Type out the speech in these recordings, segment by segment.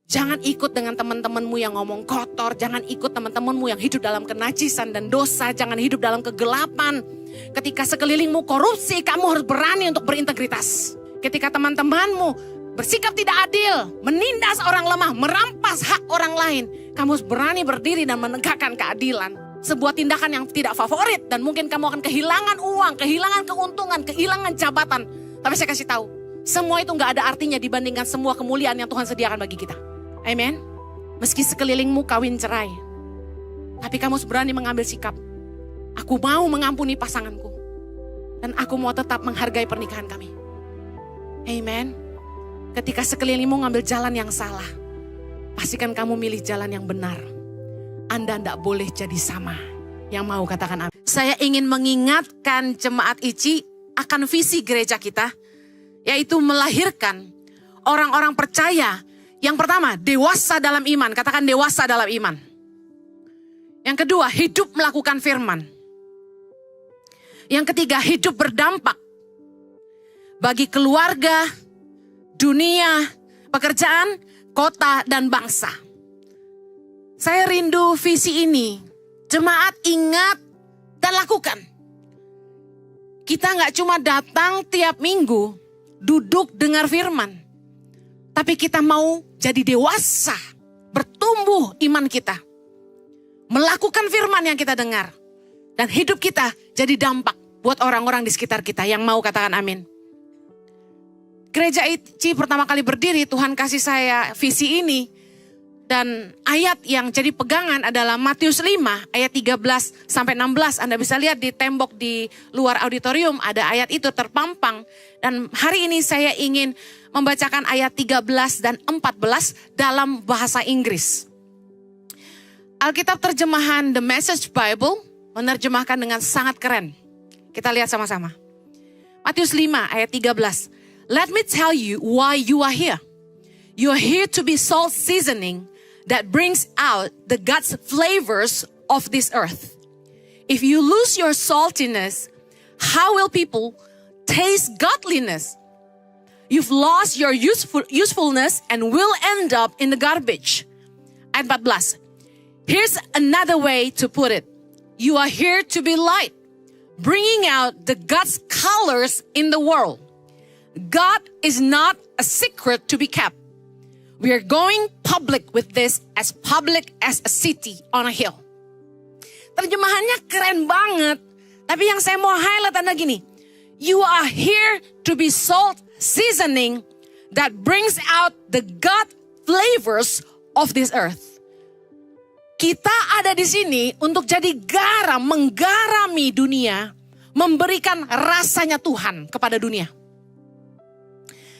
Jangan ikut dengan teman-temanmu yang ngomong kotor. Jangan ikut teman-temanmu yang hidup dalam kenajisan dan dosa. Jangan hidup dalam kegelapan. Ketika sekelilingmu korupsi, kamu harus berani untuk berintegritas. Ketika teman-temanmu bersikap tidak adil, menindas orang lemah, merampas hak orang lain, kamu harus berani berdiri dan menegakkan keadilan. Sebuah tindakan yang tidak favorit dan mungkin kamu akan kehilangan uang, kehilangan keuntungan, kehilangan jabatan. Tapi saya kasih tahu, semua itu gak ada artinya dibandingkan semua kemuliaan yang Tuhan sediakan bagi kita. Amen. Meski sekelilingmu kawin cerai, tapi kamu harus berani mengambil sikap. Aku mau mengampuni pasanganku. Dan aku mau tetap menghargai pernikahan kami. Amen. Ketika sekelilingmu ngambil jalan yang salah, pastikan kamu milih jalan yang benar. Anda tidak boleh jadi sama. Yang mau katakan amin. Saya ingin mengingatkan jemaat ICI akan visi gereja kita, yaitu melahirkan orang-orang percaya. Yang pertama, dewasa dalam iman. Katakan dewasa dalam iman. Yang kedua, hidup melakukan firman. Yang ketiga, hidup berdampak bagi keluarga, dunia, pekerjaan, kota, dan bangsa. Saya rindu visi ini. Jemaat ingat dan lakukan. Kita gak cuma datang tiap minggu, duduk dengar firman. Tapi kita mau jadi dewasa, bertumbuh iman kita. Melakukan firman yang kita dengar. Dan hidup kita jadi dampak buat orang-orang di sekitar kita. Yang mau katakan amin. Gereja ICI pertama kali berdiri, Tuhan kasih saya visi ini. Dan ayat yang jadi pegangan adalah Matius 5 ayat 13-16. Anda bisa lihat di tembok di luar auditorium ada ayat itu terpampang. Dan hari ini saya ingin membacakan ayat 13 dan 14 dalam bahasa Inggris. Alkitab terjemahan The Message Bible menerjemahkan dengan sangat keren. Kita lihat sama-sama. Matius 5 ayat 13. Let me tell you why you are here. You are here to be salt seasoning that brings out the God's flavors of this earth. If you lose your saltiness, how will people taste godliness? You've lost your usefulness and will end up in the garbage. Ayat 14. Here's another way to put it. You are here to be light, bringing out the God's colors in the world. God is not a secret to be kept. We are going public with this, as public as a city on a hill. Terjemahannya keren banget. Tapi yang saya mau highlight adalah gini. You are here to be salt seasoning that brings out the God flavors of this earth. Kita ada di sini untuk jadi garam, menggarami dunia, memberikan rasanya Tuhan kepada dunia.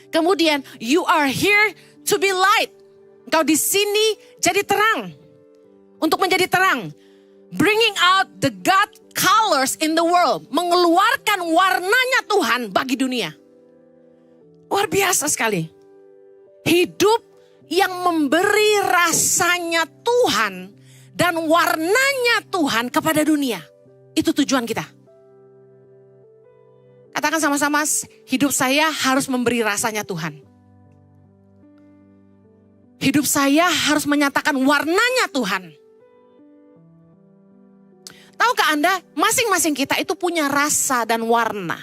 Kemudian, you are here to be light. Engkau di sini jadi terang. Untuk menjadi terang. Bringing out the God colors in the world. Mengeluarkan warnanya Tuhan bagi dunia. Luar biasa sekali. Hidup yang memberi rasanya Tuhan dan warnanya Tuhan kepada dunia. Itu tujuan kita. Katakan sama-sama, hidup saya harus memberi rasanya Tuhan. Hidup saya harus menyatakan warnanya Tuhan. Tahukah Anda, masing-masing kita itu punya rasa dan warna.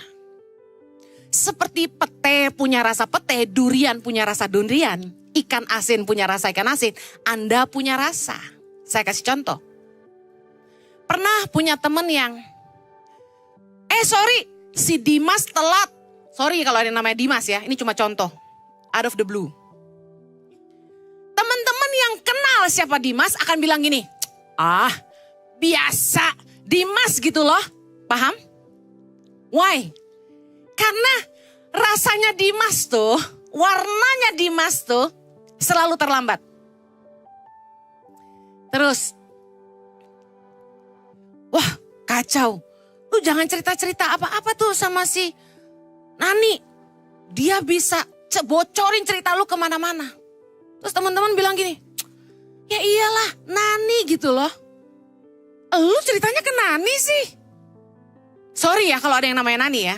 Seperti pete punya rasa pete, durian punya rasa durian, ikan asin punya rasa ikan asin, Anda punya rasa. Saya kasih contoh. Pernah punya teman yang, sorry, si Dimas telat. Sorry kalau ada yang namanya Dimas ya, ini cuma contoh. Out of the blue. Teman-teman yang kenal siapa Dimas akan bilang gini, biasa Dimas gitu loh, paham? Why? Karena rasanya Dimas tuh, warnanya Dimas tuh selalu terlambat. Terus, wah kacau, lu jangan cerita-cerita apa-apa tuh sama si Nani. Dia bisa bocorin cerita lu kemana-mana. Terus teman-teman bilang gini, ya iyalah Nani gitu loh. Lu ceritanya ke Nani sih. Sorry ya kalau ada yang namanya Nani ya.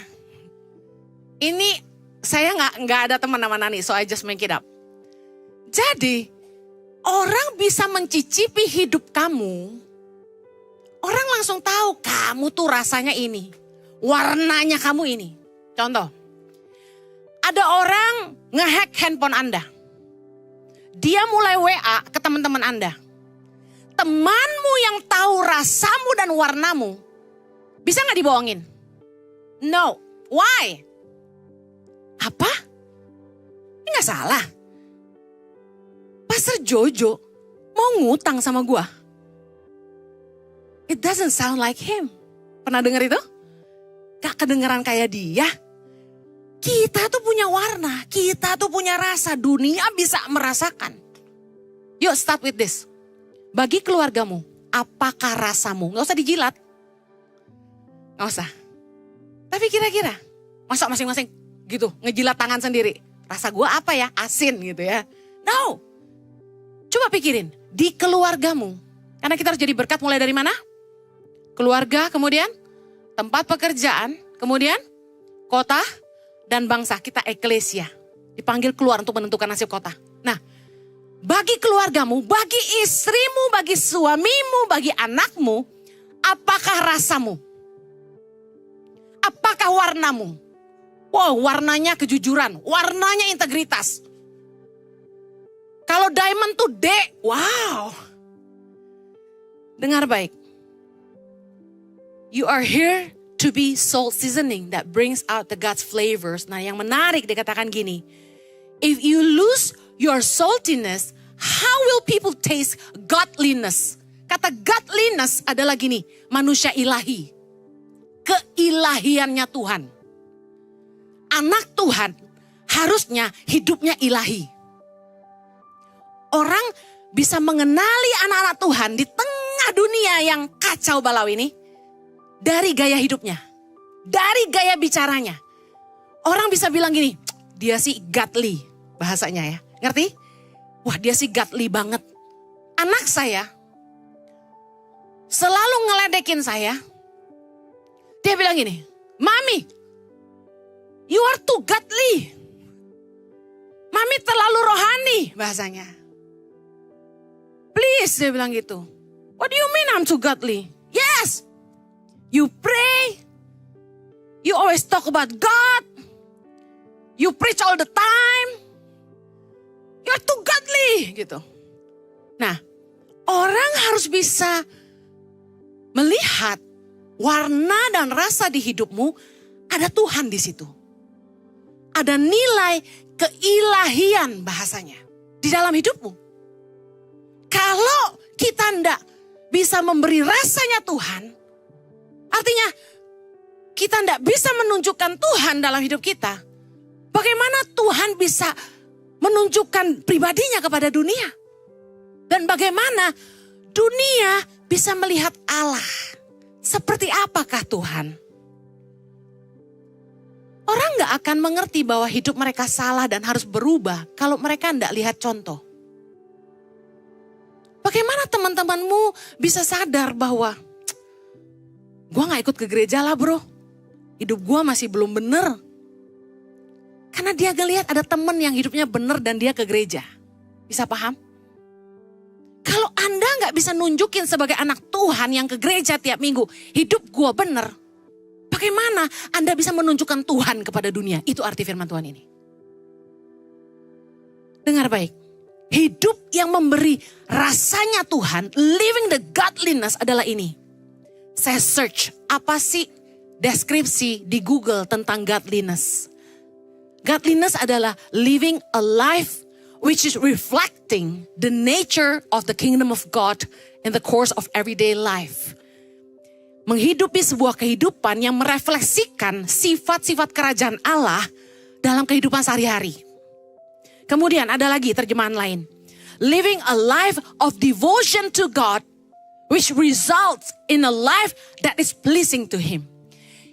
Ini saya nggak ada teman nama Nani, so I just make it up. Jadi Orang bisa mencicipi hidup kamu. Orang langsung tahu kamu tuh rasanya ini. Warnanya kamu ini. Contoh. Ada orang ngehack handphone Anda. Dia mulai WA ke teman-teman Anda. Temanmu yang tahu rasamu dan warnamu. Bisa gak dibohongin? No. Why? Apa? Ini gak salah. Pastor Jojo mau ngutang sama gua. It doesn't sound like him. Pernah dengar itu? Gak kedengeran kayak dia. Kita tuh punya warna, kita tuh punya rasa, dunia bisa merasakan. Yuk start with this. Bagi keluargamu, apakah rasamu? Gak usah dijilat. Gak usah. Tapi kira-kira, masa masing-masing gitu, ngejilat tangan sendiri. Rasa gua apa ya? Asin gitu ya. No. Coba pikirin, di keluargamu. Karena kita harus jadi berkat mulai dari mana? Keluarga, kemudian tempat pekerjaan, kemudian kota dan bangsa. Kita eklesia. Dipanggil keluar untuk menentukan nasib kota. Nah, bagi keluargamu, bagi istrimu, bagi suamimu, bagi anakmu, apakah rasamu? Apakah warnamu? Wow, warnanya kejujuran, warnanya integritas. Kalau diamond tuh D, wow. Dengar baik. You are here to be salt seasoning that brings out the God's flavors. Nah, yang menarik dikatakan gini. If you lose your saltiness, how will people taste godliness? Kata godliness adalah gini, manusia ilahi. Keilahiannya Tuhan. Anak Tuhan harusnya hidupnya ilahi. Orang bisa mengenali anak-anak Tuhan di tengah dunia yang kacau balau ini. Dari gaya hidupnya. Dari gaya bicaranya. Orang bisa bilang gini, dia sih godly bahasanya ya. Ngerti? Wah, dia sih godly banget. Anak saya selalu ngeledekin saya. Dia bilang gini, Mami, you are too godly. Mami terlalu rohani bahasanya. Please, dia bilang gitu. What do you mean I'm too godly? Yes, you pray. You always talk about God. You preach all the time. You're too godly gitu. Nah, orang harus bisa melihat warna dan rasa di hidupmu, ada Tuhan di situ. Ada nilai keilahian bahasanya di dalam hidupmu. Kalau kita tidak bisa memberi rasanya Tuhan, artinya kita tidak bisa menunjukkan Tuhan dalam hidup kita. Bagaimana Tuhan bisa menunjukkan pribadinya kepada dunia? Dan bagaimana dunia bisa melihat Allah? Seperti apakah Tuhan? Orang gak akan mengerti bahwa hidup mereka salah dan harus berubah kalau mereka tidak lihat contoh. Bagaimana teman-temanmu bisa sadar bahwa gue gak ikut ke gereja lah bro. Hidup gue masih belum bener. Karena dia ngelihat ada teman yang hidupnya bener dan dia ke gereja. Bisa paham? Kalau Anda gak bisa nunjukin sebagai anak Tuhan yang ke gereja tiap minggu, hidup gue bener. Bagaimana Anda bisa menunjukkan Tuhan kepada dunia? Itu arti firman Tuhan ini. Dengar baik. Hidup yang memberi rasanya Tuhan, living the godliness adalah ini. Saya search, apa sih deskripsi di Google tentang godliness? Godliness adalah living a life which is reflecting the nature of the kingdom of God in the course of everyday life. Menghidupi sebuah kehidupan yang merefleksikan sifat-sifat kerajaan Allah dalam kehidupan sehari-hari. Kemudian ada lagi terjemahan lain. Living a life of devotion to God which results in a life that is pleasing to Him.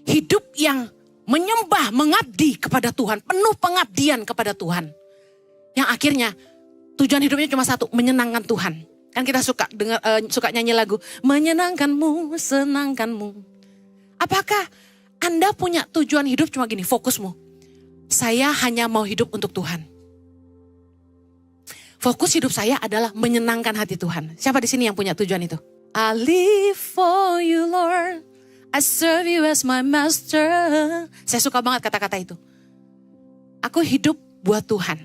Hidup yang menyembah, mengabdi kepada Tuhan, penuh pengabdian kepada Tuhan. Yang akhirnya tujuan hidupnya cuma satu, menyenangkan Tuhan. Kan kita suka suka nyanyi lagu, menyenangkanmu, senangkanmu. Apakah Anda punya tujuan hidup cuma gini, fokusmu? Saya hanya mau hidup untuk Tuhan. Fokus hidup saya adalah menyenangkan hati Tuhan. Siapa di sini yang punya tujuan itu? I live for you Lord, I serve you as my master. Saya suka banget kata-kata itu. Aku hidup buat Tuhan.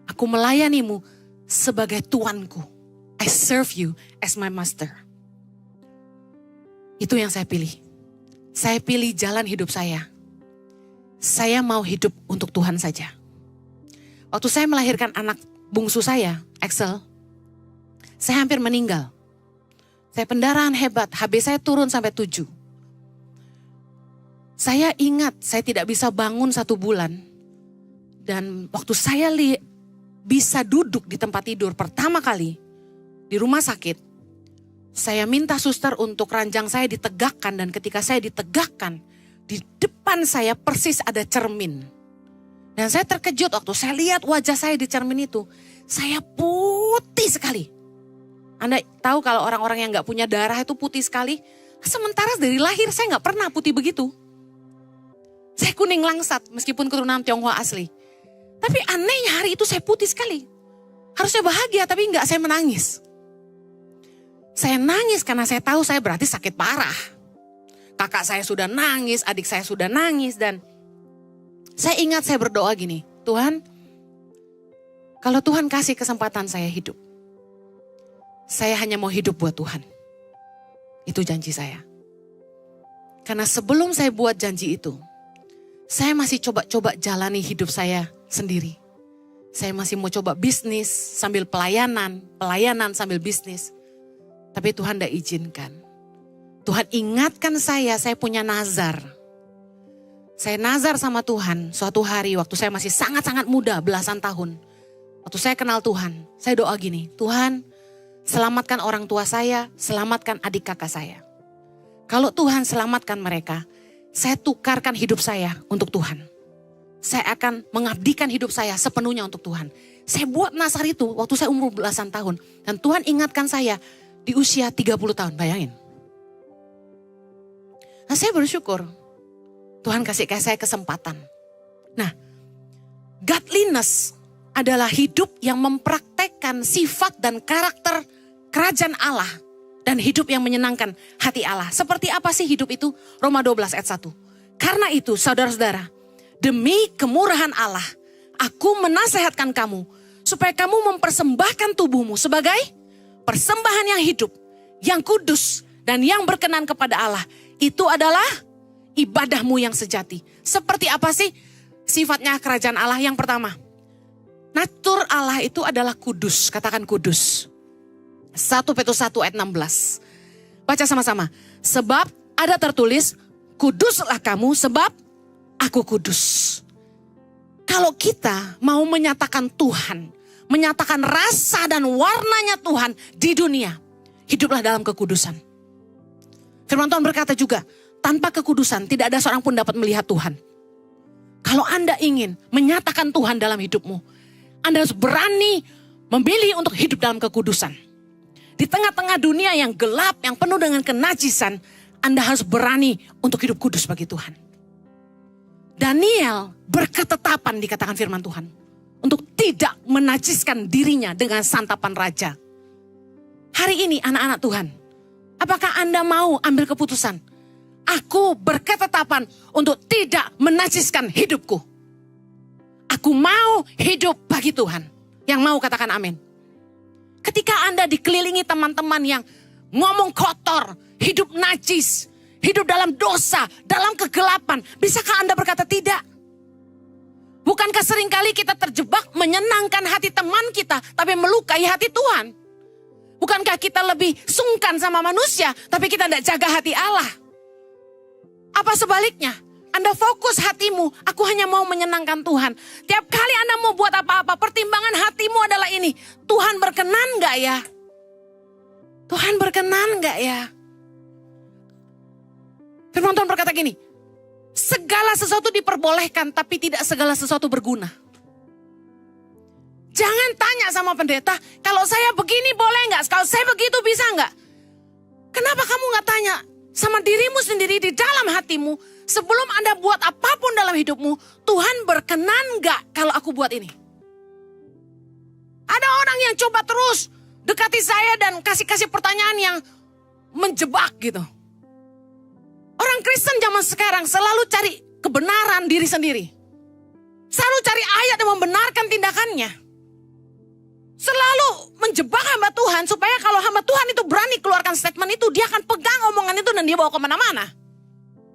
Aku melayanimu sebagai Tuanku. I serve you as my master. Itu yang saya pilih. Saya pilih jalan hidup saya. Saya mau hidup untuk Tuhan saja. Waktu saya melahirkan anak bungsu saya, Axel, saya hampir meninggal. Saya pendarahan hebat, HB saya turun sampai 7. Saya ingat saya tidak bisa bangun 1 bulan. Dan waktu saya bisa duduk di tempat tidur pertama kali di rumah sakit, saya minta suster untuk ranjang saya ditegakkan. Dan ketika saya ditegakkan, di depan saya persis ada cermin. Dan saya terkejut waktu saya lihat wajah saya di cermin itu. Saya putih sekali. Anda tahu kalau orang-orang yang gak punya darah itu putih sekali. Sementara dari lahir saya gak pernah putih begitu. Saya kuning langsat meskipun keturunan Tionghoa asli. Tapi anehnya hari itu saya putih sekali. Harusnya bahagia tapi enggak, saya menangis. Saya nangis karena saya tahu saya berarti sakit parah. Kakak saya sudah nangis, adik saya sudah nangis. Dan saya ingat saya berdoa gini, Tuhan, kalau Tuhan kasih kesempatan saya hidup, saya hanya mau hidup buat Tuhan. Itu janji saya. Karena sebelum saya buat janji itu, saya masih coba-coba jalani hidup saya sendiri. Saya masih mau coba bisnis sambil pelayanan sambil bisnis. Tapi Tuhan tidak izinkan. Tuhan ingatkan saya punya nazar. Saya nazar sama Tuhan suatu hari waktu saya masih sangat-sangat muda, belasan tahun. Waktu saya kenal Tuhan, saya doa gini, Tuhan selamatkan orang tua saya, selamatkan adik kakak saya. Kalau Tuhan selamatkan mereka, saya tukarkan hidup saya untuk Tuhan. Saya akan mengabdikan hidup saya sepenuhnya untuk Tuhan. Saya buat nazar itu waktu saya umur belasan tahun. Dan Tuhan ingatkan saya di usia 30 tahun, bayangin. Nah saya bersyukur, Tuhan kasih saya kesempatan. Nah, godliness adalah hidup yang mempraktekkan sifat dan karakter kerajaan Allah. Dan hidup yang menyenangkan hati Allah. Seperti apa sih hidup itu? Roma 12 ayat 1. Karena itu saudara-saudara, demi kemurahan Allah, aku menasehatkan kamu supaya kamu mempersembahkan tubuhmu sebagai persembahan yang hidup, yang kudus, dan yang berkenan kepada Allah. Itu adalah ibadahmu yang sejati. Seperti apa sih sifatnya kerajaan Allah? Yang pertama, natur Allah itu adalah kudus. Katakan kudus. 1 Petrus 1 ayat 16. Baca sama-sama. Sebab ada tertulis, kuduslah kamu sebab aku kudus. Kalau kita mau menyatakan Tuhan, menyatakan rasa dan warnanya Tuhan di dunia, hiduplah dalam kekudusan. Firman Tuhan berkata juga, tanpa kekudusan tidak ada seorang pun dapat melihat Tuhan. Kalau Anda ingin menyatakan Tuhan dalam hidupmu, Anda harus berani memilih untuk hidup dalam kekudusan. Di tengah-tengah dunia yang gelap, yang penuh dengan kenajisan, Anda harus berani untuk hidup kudus bagi Tuhan. Daniel berketetapan dikatakan firman Tuhan, untuk tidak menajiskan dirinya dengan santapan raja. Hari ini anak-anak Tuhan, apakah Anda mau ambil keputusan? Aku berketetapan untuk tidak menajiskan hidupku. Aku mau hidup bagi Tuhan. Yang mau katakan amin. Ketika Anda dikelilingi teman-teman yang ngomong kotor, hidup najis, hidup dalam dosa, dalam kegelapan, bisakah Anda berkata tidak? Bukankah seringkali kita terjebak menyenangkan hati teman kita, tapi melukai hati Tuhan? Bukankah kita lebih sungkan sama manusia, tapi kita tidak jaga hati Allah? Apa sebaliknya? Anda fokus hatimu, aku hanya mau menyenangkan Tuhan. Tiap kali Anda mau buat apa-apa, pertimbangan hatimu adalah ini. Tuhan berkenan gak ya? Tuhan berkenan gak ya? Firman Tuhan berkata gini, segala sesuatu diperbolehkan, tapi tidak segala sesuatu berguna. Jangan tanya sama pendeta, kalau saya begini boleh gak? Kalau saya begitu bisa gak? Kenapa kamu gak tanya sama dirimu sendiri di dalam hatimu? Sebelum Anda buat apapun dalam hidupmu, Tuhan berkenan gak kalau aku buat ini? Ada orang yang coba terus dekati saya dan kasih pertanyaan yang menjebak gitu. Orang Kristen zaman sekarang selalu cari kebenaran diri sendiri. Selalu cari ayat yang membenarkan tindakannya. Selalu menjebak hamba Tuhan supaya kalau hamba Tuhan itu berani keluarkan statement itu, dia akan pegang omongan itu dan dia bawa kemana-mana.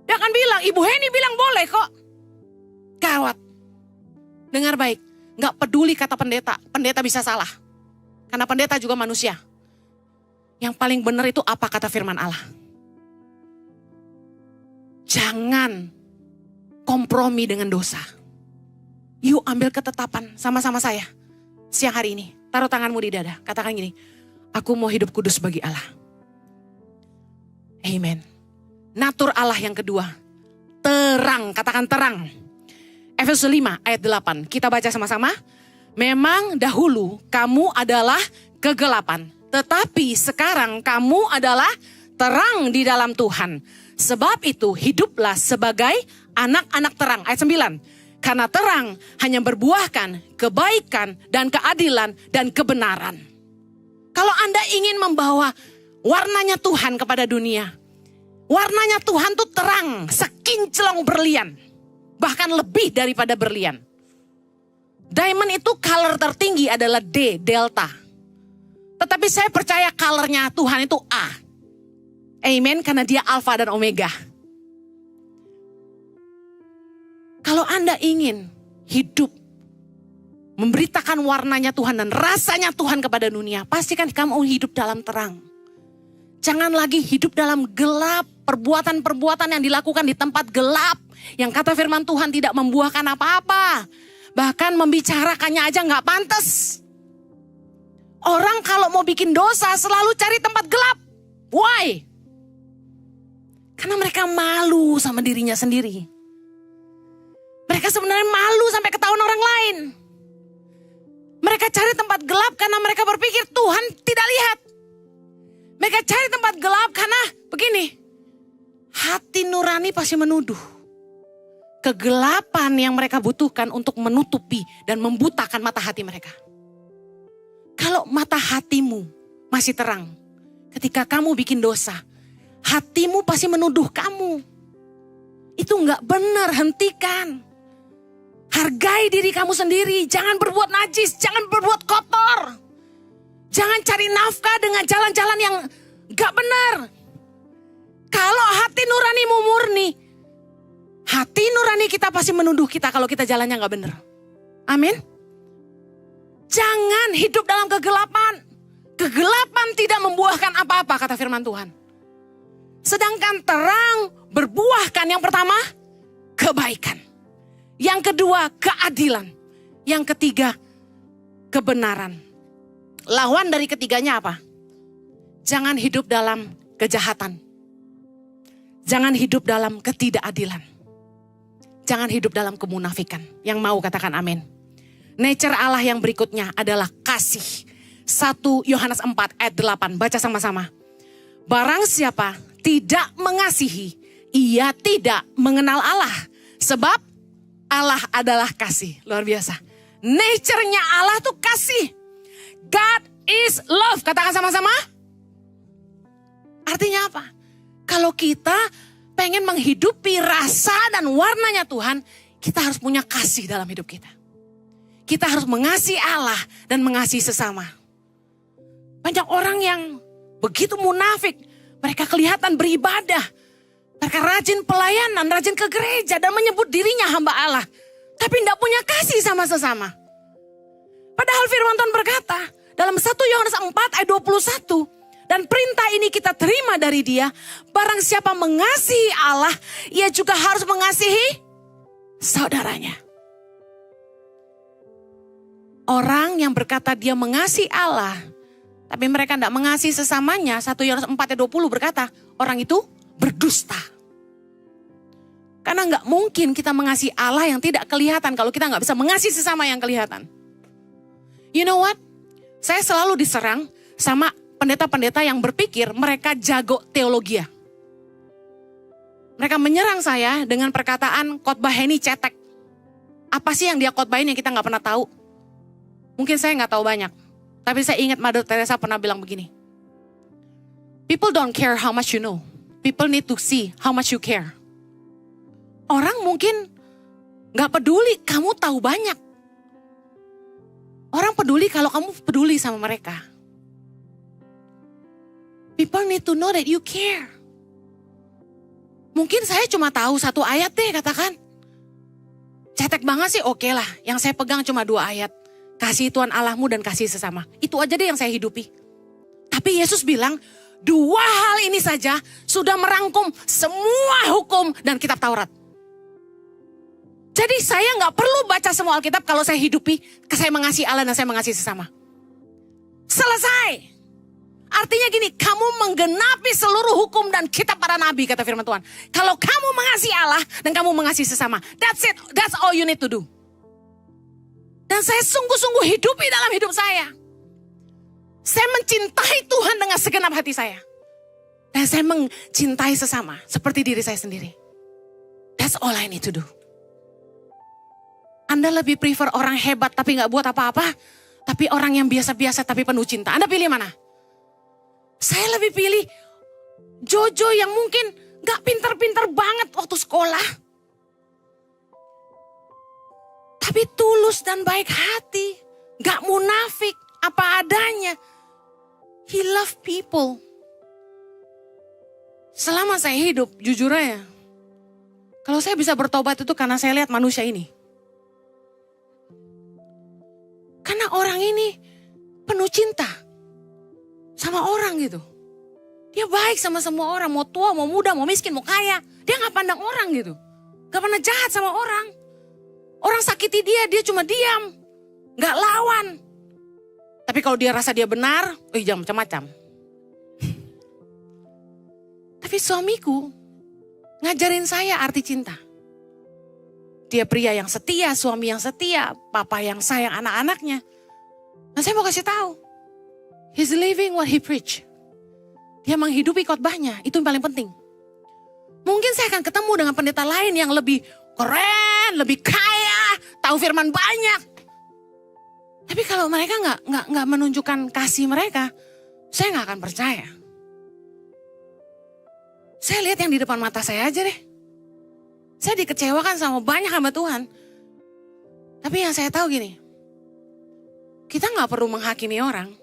Dia akan bilang, Ibu Heni bilang boleh kok. Gawat. Dengar baik, gak peduli kata pendeta bisa salah. Karena pendeta juga manusia. Yang paling benar itu apa kata firman Allah. Jangan kompromi dengan dosa. Yuk ambil ketetapan sama-sama saya siang hari ini. Taruh tanganmu di dada, katakan gini, aku mau hidup kudus bagi Allah. Amen. Natur Allah yang kedua, terang, katakan terang. Efesus 5 ayat 8, kita baca sama-sama. Memang dahulu kamu adalah kegelapan, tetapi sekarang kamu adalah terang di dalam Tuhan. Sebab itu hiduplah sebagai anak-anak terang. Ayat 9. Karena terang hanya berbuahkan kebaikan dan keadilan dan kebenaran. Kalau Anda ingin membawa warnanya Tuhan kepada dunia, warnanya Tuhan tuh terang, sekinclong berlian. Bahkan lebih daripada berlian. Diamond itu color tertinggi adalah D, delta. Tetapi saya percaya colornya Tuhan itu A. Amen, karena dia alfa dan omega. Kalau Anda ingin hidup memberitakan warnanya Tuhan dan rasanya Tuhan kepada dunia, pastikan kamu hidup dalam terang. Jangan lagi hidup dalam gelap, perbuatan-perbuatan yang dilakukan di tempat gelap, yang kata firman Tuhan tidak membuahkan apa-apa. Bahkan membicarakannya aja gak pantas. Orang kalau mau bikin dosa selalu cari tempat gelap. Why? Karena mereka malu sama dirinya sendiri. Mereka sebenarnya malu sampai ketahuan orang lain. Mereka cari tempat gelap karena mereka berpikir Tuhan tidak lihat. Mereka cari tempat gelap karena begini. Hati nurani pasti menuduh. Kegelapan yang mereka butuhkan untuk menutupi dan membutakan mata hati mereka. Kalau mata hatimu masih terang, ketika kamu bikin dosa, hatimu pasti menuduh kamu. Itu gak benar, hentikan. Hargai diri kamu sendiri, jangan berbuat najis, jangan berbuat kotor. Jangan cari nafkah dengan jalan-jalan yang gak benar. Kalau hati nuranimu murni, hati nurani kita pasti menuduh kita kalau kita jalannya gak benar. Amin. Jangan hidup dalam kegelapan. Kegelapan tidak membuahkan apa-apa kata firman Tuhan. Sedangkan terang berbuahkan yang pertama, kebaikan. Yang kedua, keadilan. Yang ketiga, kebenaran. Lawan dari ketiganya apa? Jangan hidup dalam kejahatan. Jangan hidup dalam ketidakadilan. Jangan hidup dalam kemunafikan. Yang mau katakan amin. Nature Allah yang berikutnya adalah kasih. 1 Yohanes 4 ayat 8. Baca sama-sama. Barang siapa tidak mengasihi, ia tidak mengenal Allah. Sebab Allah adalah kasih. Luar biasa. Nature-nya Allah tuh kasih. God is love. Katakan sama-sama. Artinya apa? Kalau kita pengen menghidupi rasa dan warnanya Tuhan, kita harus punya kasih dalam hidup kita. Kita harus mengasihi Allah dan mengasihi sesama. Banyak orang yang begitu munafik. Mereka kelihatan beribadah. Mereka rajin pelayanan, rajin ke gereja dan menyebut dirinya hamba Allah. Tapi tidak punya kasih sama sesama. Padahal firman Tuhan berkata dalam 1 Yohanes 4 ayat 21. Dan perintah ini kita terima dari dia. Barang siapa mengasihi Allah, ia juga harus mengasihi saudaranya. Orang yang berkata dia mengasihi Allah, tapi mereka tidak mengasihi sesamanya. 1 Yohanes 4 ayat 20 berkata, orang itu berdusta. Karena nggak mungkin kita mengasihi Allah yang tidak kelihatan kalau kita nggak bisa mengasihi sesama yang kelihatan. You know what? Saya selalu diserang sama pendeta-pendeta yang berpikir mereka jago teologi. Mereka menyerang saya dengan perkataan khotbah Heni cetek. Apa sih yang dia khotbahin yang kita nggak pernah tahu? Mungkin saya nggak tahu banyak. Tapi saya ingat Mother Teresa pernah bilang begini. People don't care how much you know. People need to see how much you care. Orang mungkin gak peduli kamu tahu banyak. Orang peduli kalau kamu peduli sama mereka. People need to know that you care. Mungkin saya cuma tahu 1 ayat deh katakan. Cetek banget sih oke lah. Yang saya pegang cuma 2 ayat. Kasih Tuhan Allahmu dan kasih sesama. Itu aja deh yang saya hidupi. Tapi Yesus bilang 2 hal ini saja sudah merangkum semua hukum dan kitab Taurat. Jadi saya gak perlu baca semua Alkitab kalau saya hidupi. Saya mengasihi Allah dan saya mengasihi sesama. Selesai. Artinya gini, kamu menggenapi seluruh hukum dan kitab para nabi, kata firman Tuhan. Kalau kamu mengasihi Allah dan kamu mengasihi sesama, that's it, that's all you need to do. Dan saya sungguh-sungguh hidupi dalam hidup saya. Saya mencintai Tuhan dengan segenap hati saya. Dan saya mencintai sesama seperti diri saya sendiri. That's all I need to do. Anda lebih prefer orang hebat tapi gak buat apa-apa, tapi orang yang biasa-biasa tapi penuh cinta. Anda pilih mana? Saya lebih pilih Jojo yang mungkin gak pinter-pinter banget waktu sekolah. Tapi tulus dan baik hati. Gak munafik, apa adanya. He love people. Selama saya hidup, jujur aja. Kalau saya bisa bertobat itu karena saya lihat manusia ini. Karena orang ini penuh cinta. Sama orang gitu. Dia baik sama semua orang. Mau tua, mau muda, mau miskin, mau kaya. Dia gak pandang orang gitu. Gak pernah jahat sama orang. Orang sakiti dia cuma diam. Gak lawan. Tapi kalau dia rasa dia benar, jangan macam-macam. Tapi suamiku ngajarin saya arti cinta. Dia pria yang setia, suami yang setia, papa yang sayang anak-anaknya. Dan saya mau kasih tahu. He's living what he preach. Dia menghidupi khotbahnya, itu yang paling penting. Mungkin saya akan ketemu dengan pendeta lain yang lebih keren, lebih kaya, tahu firman banyak. Tapi kalau mereka nggak menunjukkan kasih mereka, saya nggak akan percaya. Saya lihat yang di depan mata saya aja deh. Saya dikecewakan sama banyak hamba Tuhan. Tapi yang saya tahu gini, kita nggak perlu menghakimi orang.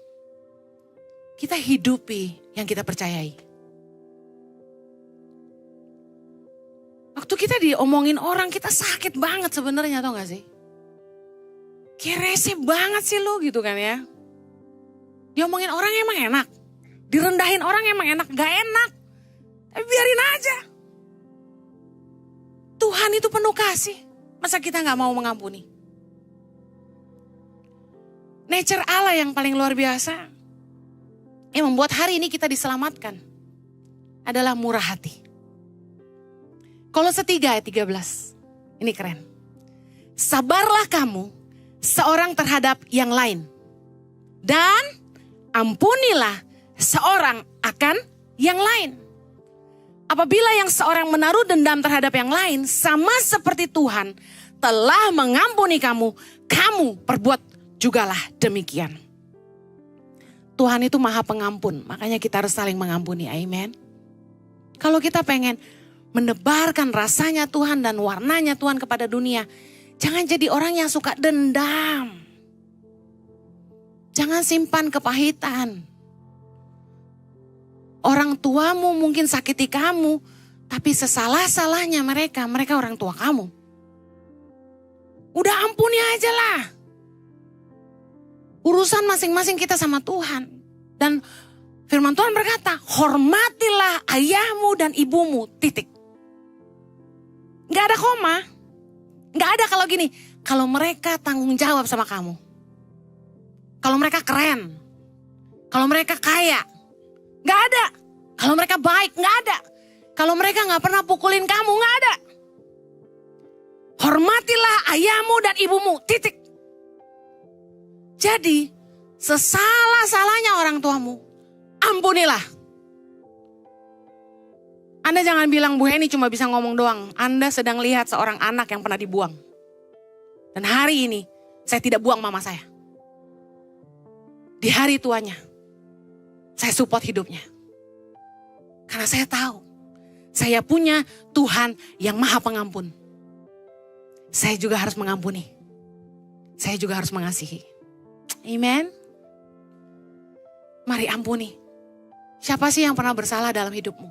Kita hidupi yang kita percayai. Waktu kita diomongin orang, kita sakit banget sebenarnya, tau gak sih? Kayak rese banget sih lo gitu kan ya. Diomongin orang emang enak. Direndahin orang emang enak, gak enak. Tapi biarin aja. Tuhan itu penuh kasih. Masa kita gak mau mengampuni? Nature Allah yang paling luar biasa, yang membuat hari ini kita diselamatkan, adalah murah hati. Kolose 3 ayat 13. Ini keren. Sabarlah kamu seorang terhadap yang lain. Dan ampunilah seorang akan yang lain. Apabila yang seorang menaruh dendam terhadap yang lain, sama seperti Tuhan telah mengampuni kamu, kamu perbuat jugalah demikian. Tuhan itu maha pengampun, makanya kita harus saling mengampuni, amen. Kalau kita pengen menebarkan rasanya Tuhan dan warnanya Tuhan kepada dunia, jangan jadi orang yang suka dendam. Jangan simpan kepahitan. Orang tuamu mungkin sakiti kamu, tapi sesalah-salahnya mereka orang tua kamu. Udah ampuni aja lah. Urusan masing-masing kita sama Tuhan. Dan firman Tuhan berkata, hormatilah ayahmu dan ibumu, titik. Gak ada koma. Gak ada kalau gini, kalau mereka tanggung jawab sama kamu. Kalau mereka keren. Kalau mereka kaya. Gak ada. Kalau mereka baik, gak ada. Kalau mereka gak pernah pukulin kamu, gak ada. Hormatilah ayahmu dan ibumu, titik. Jadi, sesalah-salahnya orang tuamu, ampunilah. Anda jangan bilang Bu Heni cuma bisa ngomong doang. Anda sedang lihat seorang anak yang pernah dibuang. Dan hari ini, saya tidak buang mama saya. di hari tuanya, saya support hidupnya. Karena saya tahu, saya punya Tuhan yang maha pengampun. Saya juga harus mengampuni. Saya juga harus mengasihi. Amen. Mari ampuni. Siapa sih yang pernah bersalah dalam hidupmu?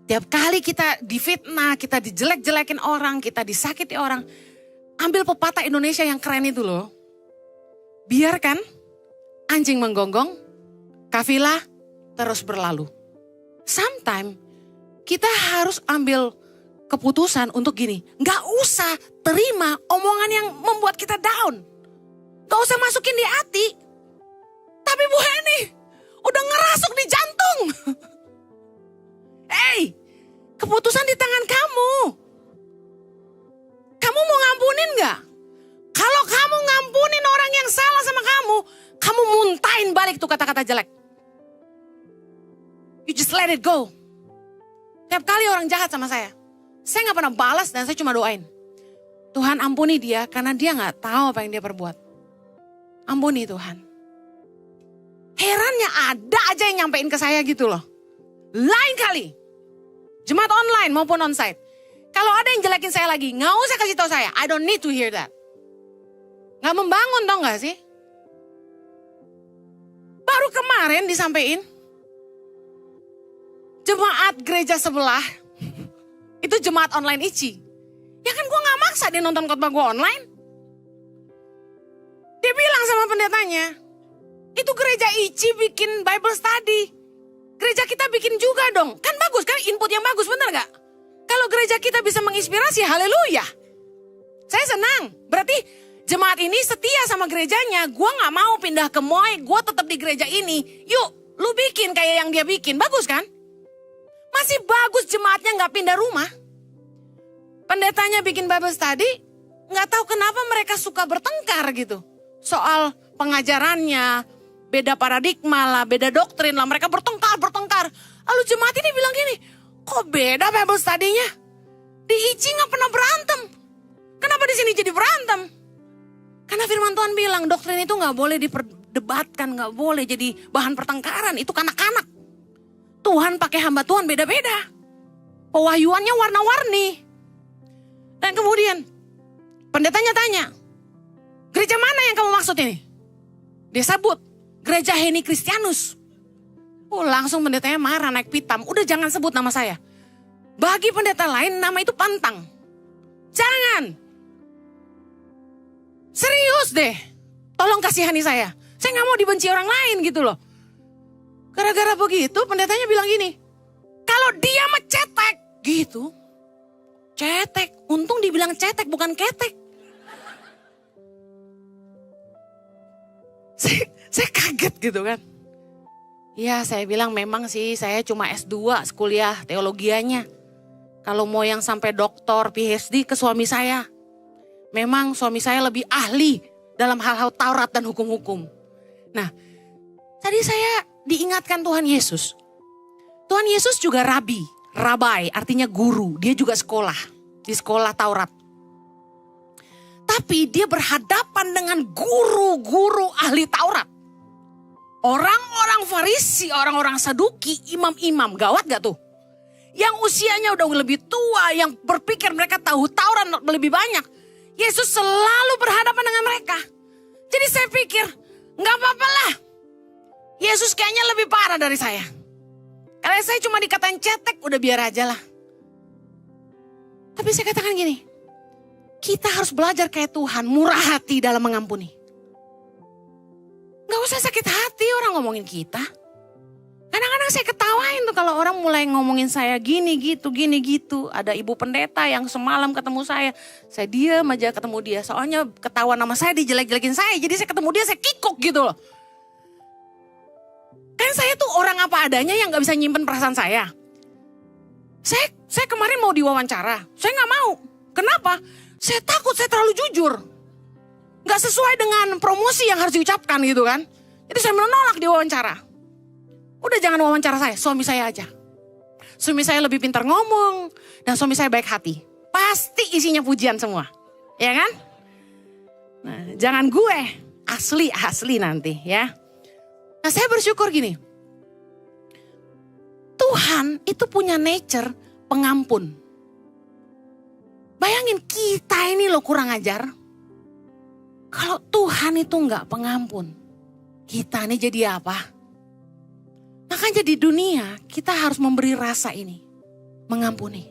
Tiap kali kita difitnah, kita dijelek-jelekin orang, kita disakiti orang. Ambil pepatah Indonesia yang keren itu loh. Biarkan anjing menggonggong, kafilah terus berlalu. Sometimes kita harus ambil keputusan untuk gini. Gak usah terima omongan yang membuat kita down. Gak usah masukin di hati. Tapi Bu Heni udah ngerasuk di jantung. Hey, keputusan di tangan kamu. Kamu mau ngampunin gak? Kalau kamu ngampunin orang yang salah sama kamu muntahin balik tuh kata-kata jelek. You just let it go. Tiap kali orang jahat sama saya gak pernah balas dan saya cuma doain. Tuhan ampuni dia karena dia gak tahu apa yang dia perbuat. Ampuni Tuhan. Herannya ada aja yang nyampein ke saya gitu loh. Lain kali. Jemaat online maupun onsite. Kalau ada yang jelekin saya lagi, gak usah kasih tahu saya. I don't need to hear that. Gak membangun tau gak sih? Baru kemarin disampaikan. Jemaat gereja sebelah. Itu jemaat online ICI. Ya kan gue gak maksa dia nonton khotbah gue online. Dia bilang sama pendetanya. Itu gereja ICI bikin Bible study. Gereja kita bikin juga dong. Kan bagus kan, input yang bagus, bener gak? Kalau gereja kita bisa menginspirasi, haleluya. Saya senang. Berarti jemaat ini setia sama gerejanya. Gue gak mau pindah ke Moy, gue tetap di gereja ini. Yuk, lu bikin kayak yang dia bikin. Bagus kan? Masih bagus jemaatnya gak pindah rumah. Pendetanya bikin Bible study, gak tahu kenapa mereka suka bertengkar gitu. Soal pengajarannya, beda paradigma lah, beda doktrin lah. Mereka bertengkar. Lalu jemaat ini bilang gini, kok beda Bible study-nya? Di ICI gak pernah berantem. Kenapa di sini jadi berantem? Karena firman Tuhan bilang doktrin itu gak boleh diperdebatkan, gak boleh jadi bahan pertengkaran. Itu kanak-kanak. Tuhan pakai hamba Tuhan beda-beda. Pewahyuannya warna-warni. Dan kemudian pendetanya tanya, gereja mana yang kamu maksud ini? Dia sebut, gereja Heni Kristianus. Langsung pendetanya marah naik pitam. Udah jangan sebut nama saya. Bagi pendeta lain nama itu pantang. Jangan. Serius deh. Tolong kasihani saya. Saya gak mau dibenci orang lain gitu loh. Gara-gara begitu pendetanya bilang gini. Kalau dia mencetek gitu. Cetek. Untung dibilang cetek bukan ketek. Saya kaget gitu kan. Ya saya bilang memang sih saya cuma S2 kuliah teologianya. Kalau mau yang sampai doktor PhD ke suami saya. Memang suami saya lebih ahli dalam hal-hal Taurat dan hukum-hukum. Nah tadi saya diingatkan Tuhan Yesus. Tuhan Yesus juga rabai artinya guru. Dia juga sekolah, di sekolah Taurat. Tapi dia berhadapan dengan guru-guru ahli Taurat. Orang-orang Farisi, orang-orang Saduki, imam-imam, gawat gak tuh? Yang usianya udah lebih tua, yang berpikir mereka tahu Taurat lebih banyak. Yesus selalu berhadapan dengan mereka. Jadi saya pikir, gak apa-apa lah. Yesus kayaknya lebih parah dari saya. Kalau saya cuma dikatain cetek, udah biar aja lah. Tapi saya katakan gini, kita harus belajar kayak Tuhan, murah hati dalam mengampuni. Gak usah sakit hati orang ngomongin kita. Kadang-kadang saya ketawain tuh kalau orang mulai ngomongin saya gini gitu. Ada ibu pendeta yang semalam ketemu saya diam aja ketemu dia. Soalnya ketahuan nama saya dijelek-jelekin saya, jadi saya ketemu dia saya kikuk gitu loh. Kan saya tuh orang apa adanya yang gak bisa nyimpen perasaan saya. Saya kemarin mau diwawancara, saya gak mau. Kenapa? Saya takut saya terlalu jujur. Gak sesuai dengan promosi yang harus diucapkan gitu kan. Jadi saya menolak di wawancara. Udah jangan wawancara saya, suami saya aja. Suami saya lebih pintar ngomong. Dan suami saya baik hati. Pasti isinya pujian semua. Ya kan? Nah, jangan gue. asli nanti ya. Nah saya bersyukur gini. Tuhan itu punya nature pengampun. Bayangin kita ini loh kurang ajar. Kalau Tuhan itu enggak pengampun, kita ini jadi apa? Makanya di dunia kita harus memberi rasa ini. Mengampuni.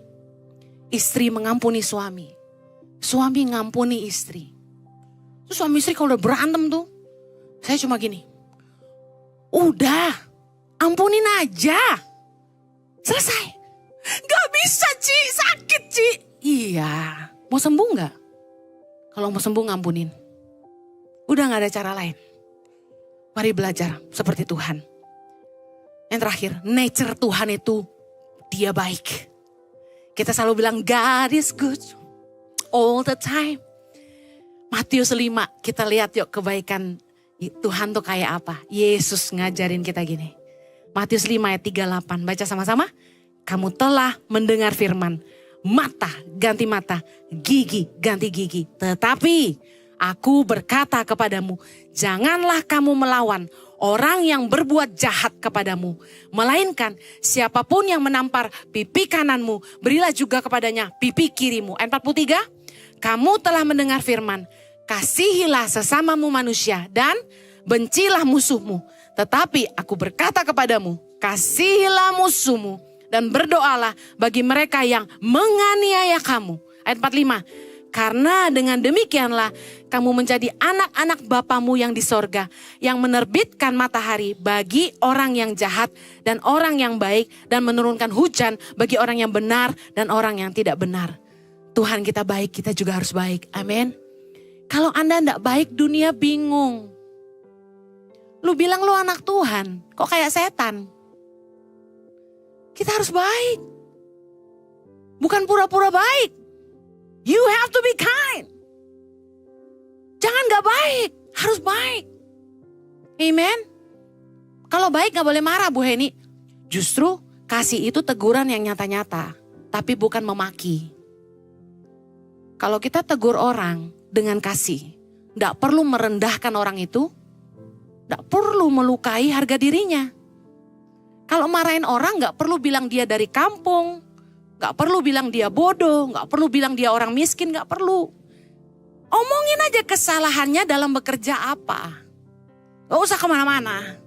Istri mengampuni suami. Suami ngampuni istri. Terus suami istri kalau udah berantem tuh, saya cuma gini. Udah, ampunin aja. Selesai. Gak bisa Ci, sakit Ci. Iya, mau sembuh gak? Kalau mau sembuh ngampunin. Udah gak ada cara lain. Mari belajar seperti Tuhan. Yang terakhir, nature Tuhan itu dia baik. Kita selalu bilang God is good all the time. Matius 5, kita lihat yuk kebaikan Tuhan tuh kayak apa. Yesus ngajarin kita gini. Matius 5 ayat 38, baca sama-sama. Kamu telah mendengar firman, mata ganti mata, gigi ganti gigi. Tetapi aku berkata kepadamu, janganlah kamu melawan orang yang berbuat jahat kepadamu. Melainkan siapapun yang menampar pipi kananmu, berilah juga kepadanya pipi kirimu. Ayat 43, kamu telah mendengar firman, kasihilah sesamamu manusia dan bencilah musuhmu. Tetapi aku berkata kepadamu, kasihilah musuhmu dan berdoalah bagi mereka yang menganiaya kamu. Ayat 45, karena dengan demikianlah kamu menjadi anak-anak Bapamu yang di sorga, yang menerbitkan matahari bagi orang yang jahat dan orang yang baik, dan menurunkan hujan bagi orang yang benar dan orang yang tidak benar. Tuhan kita baik, kita juga harus baik. Amin. Kalau Anda tidak baik, dunia bingung. Lu bilang lu anak Tuhan, kok kayak setan? Kita harus baik. Bukan pura-pura baik. You have to be kind. Jangan gak baik, harus baik. Amen. Kalau baik gak boleh marah Bu Heni. Justru kasih itu teguran yang nyata-nyata, tapi bukan memaki. Kalau kita tegur orang dengan kasih, gak perlu merendahkan orang itu, gak perlu melukai harga dirinya. Kalau marahin orang gak perlu bilang dia dari kampung, gak perlu bilang dia bodoh, gak perlu bilang dia orang miskin, gak perlu. Omongin aja kesalahannya dalam bekerja apa. Gak usah kemana-mana.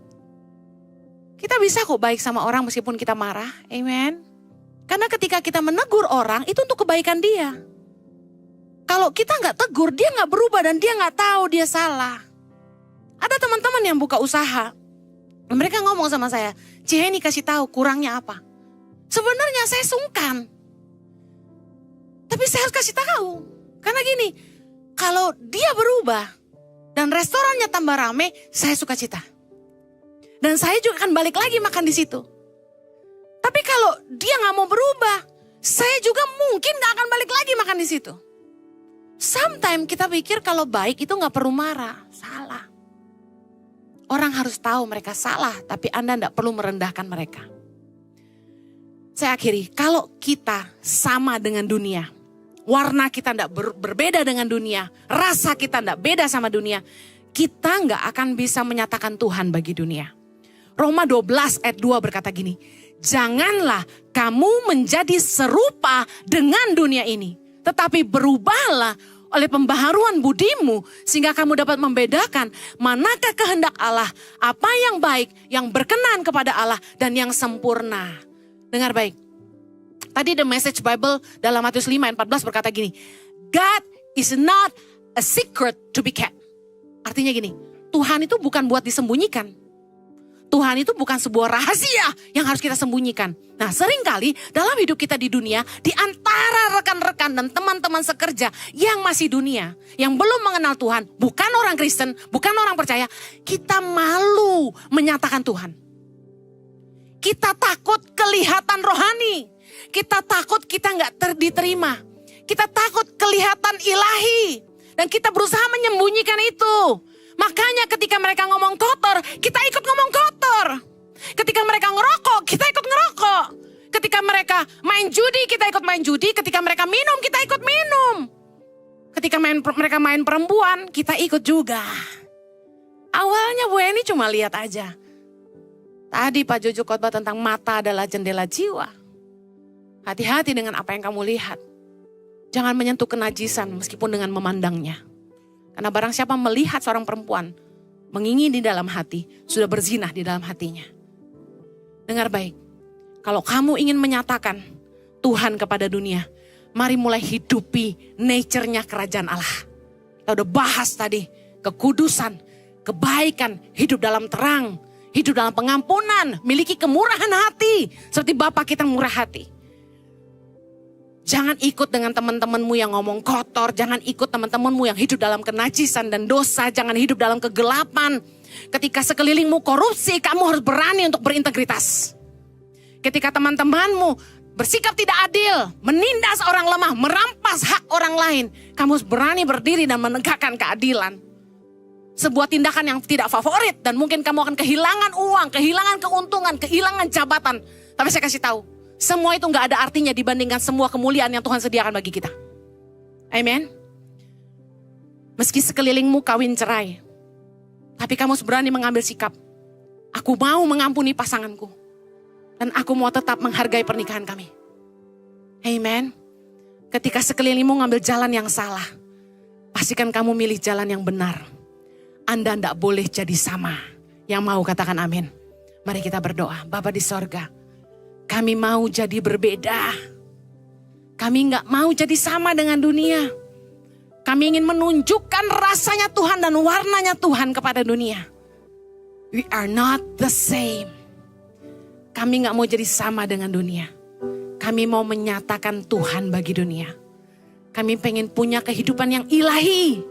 Kita bisa kok baik sama orang meskipun kita marah, amen. Karena ketika kita menegur orang itu untuk kebaikan dia. Kalau kita gak tegur, dia gak berubah dan dia gak tahu dia salah. Ada teman-teman yang buka usaha. Mereka ngomong sama saya, Ciheni kasih tahu kurangnya apa. Sebenarnya saya sungkan. Tapi saya harus kasih tahu. Karena gini, kalau dia berubah dan restorannya tambah rame, saya suka cita. Dan saya juga akan balik lagi makan di situ. Tapi kalau dia gak mau berubah, saya juga mungkin gak akan balik lagi makan di situ. Sometimes kita pikir kalau baik itu gak perlu marah, salah. Orang harus tahu mereka salah, tapi Anda tidak perlu merendahkan mereka. Saya akhiri, kalau kita sama dengan dunia, warna kita tidak berbeda dengan dunia, rasa kita tidak beda sama dunia, kita nggak akan bisa menyatakan Tuhan bagi dunia. Roma 12 ayat 2 berkata gini, janganlah kamu menjadi serupa dengan dunia ini, tetapi berubahlah oleh pembaharuan budimu, sehingga kamu dapat membedakan manakah kehendak Allah, apa yang baik, yang berkenan kepada Allah, dan yang sempurna. Dengar baik. Tadi The Message Bible dalam Matius 5 ayat 14 berkata gini, God is not a secret to be kept. Artinya gini, Tuhan itu bukan buat disembunyikan. Tuhan itu bukan sebuah rahasia yang harus kita sembunyikan. Nah, seringkali dalam hidup kita di dunia, di antara rekan-rekan dan teman-teman sekerja yang masih dunia, yang belum mengenal Tuhan, bukan orang Kristen, bukan orang percaya, kita malu menyatakan Tuhan. Kita takut kelihatan rohani. Kita takut kita nggak diterima. Kita takut kelihatan ilahi. Dan kita berusaha menyembunyikan itu. Makanya ketika mereka ngomong kotor, kita ikut ngomong kotor. Ketika mereka ngerokok, kita ikut ngerokok. Ketika mereka main judi, kita ikut main judi. Ketika mereka minum, kita ikut minum. Ketika mereka main perempuan, kita ikut juga. awalnya Bu Eni cuma lihat aja. Tadi Pak Jojo khotbah tentang mata adalah jendela jiwa. Hati-hati dengan apa yang kamu lihat. Jangan menyentuh kenajisan meskipun dengan memandangnya. Karena barang siapa melihat seorang perempuan mengingini di dalam hati, sudah berzinah di dalam hatinya. Dengar baik, kalau kamu ingin menyatakan Tuhan kepada dunia, mari mulai hidupi nature-nya kerajaan Allah. Kita udah bahas tadi, kekudusan, kebaikan, hidup dalam terang, hidup dalam pengampunan, miliki kemurahan hati, seperti Bapa kita murah hati. Jangan ikut dengan teman-temanmu yang ngomong kotor. Jangan ikut teman-temanmu yang hidup dalam kenajisan dan dosa. Jangan hidup dalam kegelapan. Ketika sekelilingmu korupsi, kamu harus berani untuk berintegritas. Ketika teman-temanmu bersikap tidak adil, menindas orang lemah, merampas hak orang lain, kamu harus berani berdiri dan menegakkan keadilan. Sebuah tindakan yang tidak favorit dan mungkin kamu akan kehilangan uang, kehilangan keuntungan, kehilangan jabatan. Tapi saya kasih tahu, semua itu gak ada artinya dibandingkan semua kemuliaan yang Tuhan sediakan bagi kita. Amen. Meski sekelilingmu kawin cerai, tapi kamu harus berani mengambil sikap. Aku mau mengampuni pasanganku. Dan aku mau tetap menghargai pernikahan kami. Amen. Ketika sekelilingmu ngambil jalan yang salah, pastikan kamu milih jalan yang benar. Anda tidak boleh jadi sama. Yang mau katakan amin. Mari kita berdoa. Bapa di sorga, kami mau jadi berbeda. Kami gak mau jadi sama dengan dunia. Kami ingin menunjukkan rasanya Tuhan dan warnanya Tuhan kepada dunia. We are not the same. Kami gak mau jadi sama dengan dunia. Kami mau menyatakan Tuhan bagi dunia. Kami pengen punya kehidupan yang ilahi.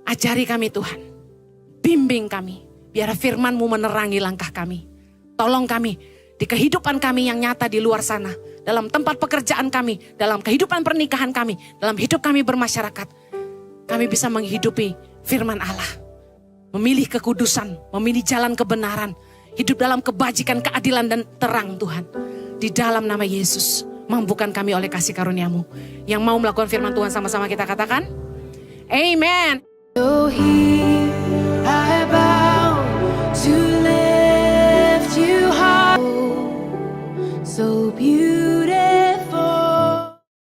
Ajari kami Tuhan. Bimbing kami. Biar firman-Mu menerangi langkah kami. Tolong kami di kehidupan kami yang nyata di luar sana. Dalam tempat pekerjaan kami. Dalam kehidupan pernikahan kami. Dalam hidup kami bermasyarakat. Kami bisa menghidupi firman Allah. Memilih kekudusan. Memilih jalan kebenaran. Hidup dalam kebajikan, keadilan dan terang Tuhan. Di dalam nama Yesus. Mampukan kami oleh kasih karunia-Mu. Yang mau melakukan firman Tuhan sama-sama kita katakan. Amen.